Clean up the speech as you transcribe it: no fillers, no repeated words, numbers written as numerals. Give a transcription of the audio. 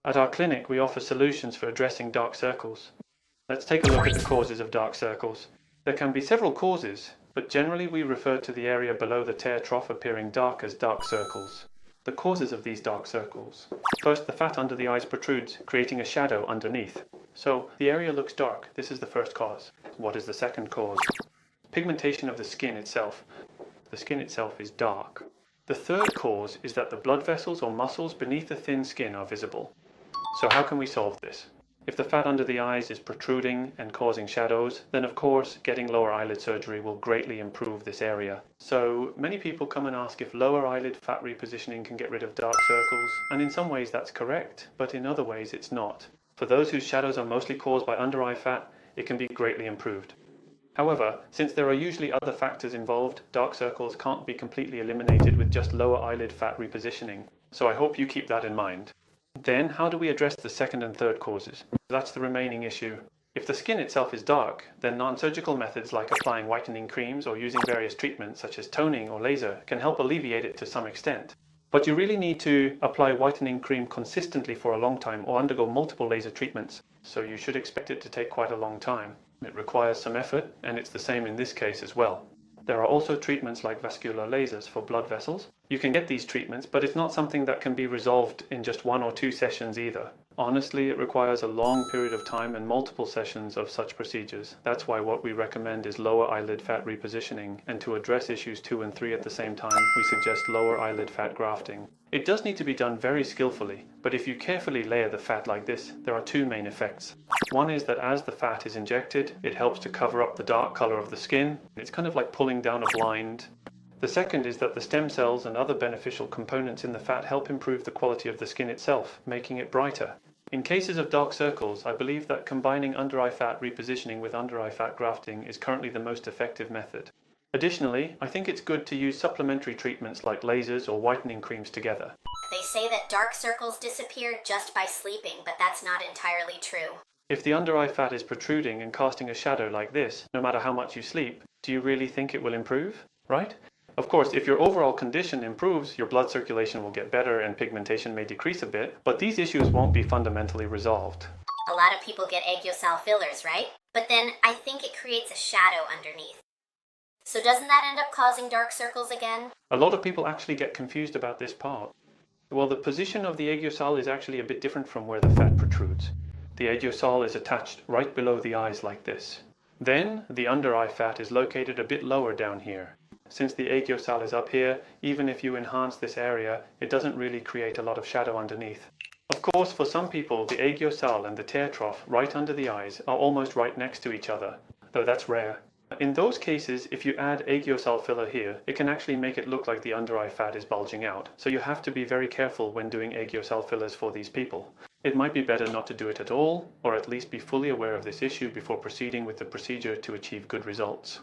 At our clinic, we offer solutions for addressing dark circles. Let's take a look at the causes of dark circles. There can be several causes, but generally we refer to the area below the tear trough appearing dark as dark circles. The causes of these dark circles. First, the fat under the eyes protrudes, creating a shadow underneath. So, the area looks dark. This is the first cause. What is the second cause? Pigmentation of the skin itself. The skin itself is dark. The third cause is that the blood vessels or muscles beneath the thin skin are visible. So how can we solve this? If the fat under the eyes is protruding and causing shadows, then of course getting lower eyelid surgery will greatly improve this area. So many people come and ask if lower eyelid fat repositioning can get rid of dark circles, and in some ways that's correct, but in other ways it's not. For those whose shadows are mostly caused by under eye fat, it can be greatly improved. However, since there are usually other factors involved, dark circles can't be completely eliminated with just lower eyelid fat repositioning. So I hope you keep that in mind. Then, how do we address the second and third causes? That's the remaining issue. If the skin itself is dark, then non-surgical methods like applying whitening creams or using various treatments such as toning or laser can help alleviate it to some extent. But you really need to apply whitening cream consistently for a long time or undergo multiple laser treatments, so you should expect it to take quite a long time. It requires some effort, and it's the same in this case as well. There are also treatments like vascular lasers for blood vessels. You can get these treatments, but it's not something that can be resolved in just 1 or 2 sessions either. Honestly, it requires a long period of time and multiple sessions of such procedures. That's why what we recommend is lower eyelid fat repositioning, and to address issues 2 and 3 at the same time, we suggest lower eyelid fat grafting. It does need to be done very skillfully, but if you carefully layer the fat like this, there are 2 main effects. One is that as the fat is injected, it helps to cover up the dark color of the skin. It's kind of like pulling down a blind. The second is that the stem cells and other beneficial components in the fat help improve the quality of the skin itself, making it brighter. In cases of dark circles, I believe that combining under eye fat repositioning with under eye fat grafting is currently the most effective method. Additionally, I think it's good to use supplementary treatments like lasers or whitening creams together. They say that dark circles disappear just by sleeping, but that's not entirely true. If the under eye fat is protruding and casting a shadow like this, no matter how much you sleep, do you really think it will improve? Right? Of course, if your overall condition improves, your blood circulation will get better and pigmentation may decrease a bit, but these issues won't be fundamentally resolved. A lot of people get aegyosal fillers, right? But then I think it creates a shadow underneath. So doesn't that end up causing dark circles again? A lot of people actually get confused about this part. Well, the position of the aegyosal is actually a bit different from where the fat protrudes. The aegyosal is attached right below the eyes like this. Then, the under eye fat is located a bit lower down here. Since the aegyosal is up here, even if you enhance this area, it doesn't really create a lot of shadow underneath. Of course, for some people, the aegyosal and the tear trough right under the eyes are almost right next to each other, though that's rare. In those cases, if you add aegyosal filler here, it can actually make it look like the under eye fat is bulging out. So you have to be very careful when doing aegyosal fillers for these people. It might be better not to do it at all, or at least be fully aware of this issue before proceeding with the procedure to achieve good results.